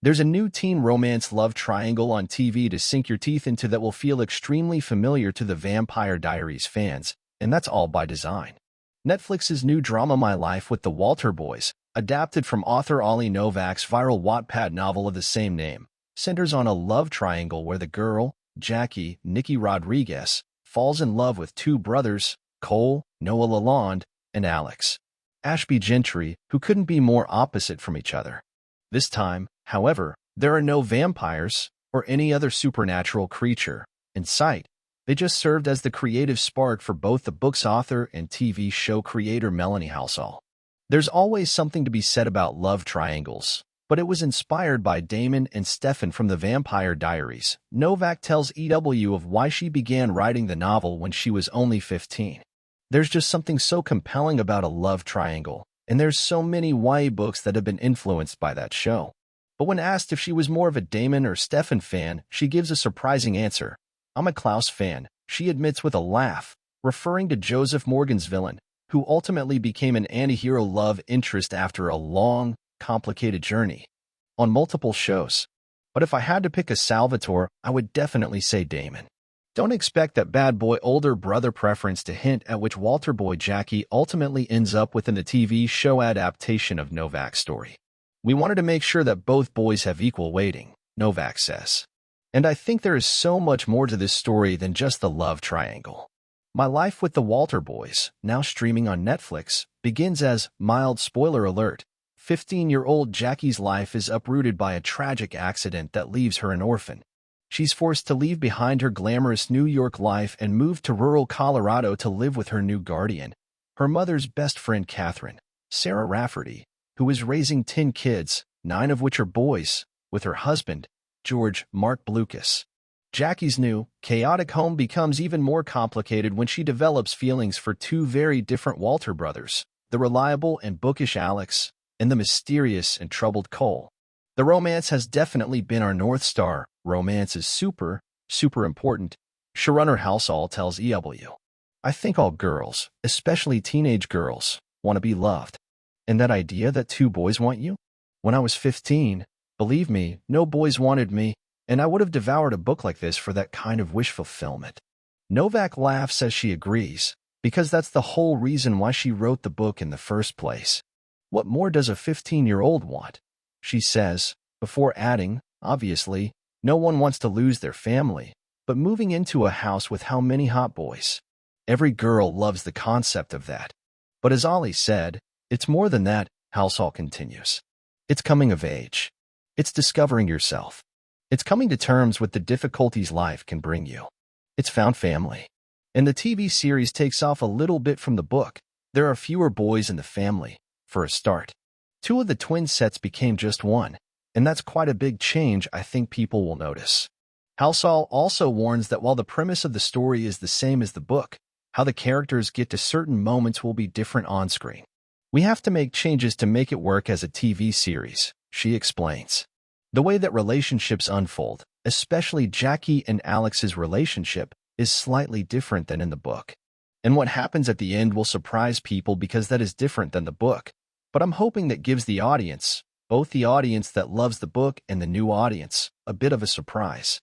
There's a new teen romance love triangle on TV to sink your teeth into that will feel extremely familiar to the Vampire Diaries fans, and that's all by design. Netflix's new drama My Life with the Walter Boys, adapted from author Ollie Novak's viral Wattpad novel of the same name, centers on a love triangle where the girl, Jackie, Nikki Rodriguez, falls in love with two brothers, Cole, Noah Lalonde, and Alex Ashby Gentry, who couldn't be more opposite from each other. This time, however, there are no vampires or any other supernatural creature in sight. They just served as the creative spark for both the book's author and TV show creator Melanie Halsall. There's always something to be said about love triangles, but it was inspired by Damon and Stefan from the Vampire Diaries. Novak tells EW of why she began writing the novel when she was only 15. There's just something so compelling about a love triangle, and there's so many YA books that have been influenced by that show. But when asked if she was more of a Damon or Stefan fan, she gives a surprising answer. "I'm a Klaus fan," she admits with a laugh, referring to Joseph Morgan's villain, who ultimately became an anti-hero love interest after a long, complicated journey on multiple shows. But if I had to pick a Salvatore, I would definitely say Damon. Don't expect that bad boy older brother preference to hint at which Walter boy Jackie ultimately ends up within the TV show adaptation of Novak's story. "We wanted to make sure that both boys have equal weighting," Novak says. "And I think there is so much more to this story than just the love triangle." My Life with the Walter Boys, now streaming on Netflix, begins as, mild spoiler alert, 15-year-old Jackie's life is uprooted by a tragic accident that leaves her an orphan. She's forced to leave behind her glamorous New York life and move to rural Colorado to live with her new guardian, her mother's best friend Catherine, Sarah Rafferty, who is raising 10 kids, 9 of which are boys, with her husband, George Mark Blucas. Jackie's new, chaotic home becomes even more complicated when she develops feelings for two very different Walter brothers, the reliable and bookish Alex, and the mysterious and troubled Cole. The romance has definitely been our North Star. Romance is super, super important, showrunner Halsall tells EW. "I think all girls, especially teenage girls, want to be loved. And that idea that two boys want you? When I was 15, believe me, no boys wanted me, and I would have devoured a book like this for that kind of wish fulfillment." Novak laughs as she agrees, because that's the whole reason why she wrote the book in the first place. "What more does a 15-year-old want?" she says, before adding, "Obviously, no one wants to lose their family, but moving into a house with how many hot boys? Every girl loves the concept of that." But as Ollie said, it's more than that, Halsall continues. It's coming of age. It's discovering yourself. It's coming to terms with the difficulties life can bring you. It's found family. And the TV series takes off a little bit from the book. There are fewer boys in the family, for a start. 2 of the twin sets became just 1, and that's quite a big change I think people will notice. Halsall also warns that while the premise of the story is the same as the book, how the characters get to certain moments will be different on screen. "We have to make changes to make it work as a TV series," she explains. "The way that relationships unfold, especially Jackie and Alex's relationship, is slightly different than in the book. And what happens at the end will surprise people because that is different than the book. But I'm hoping that gives the audience, both the audience that loves the book and the new audience, a bit of a surprise."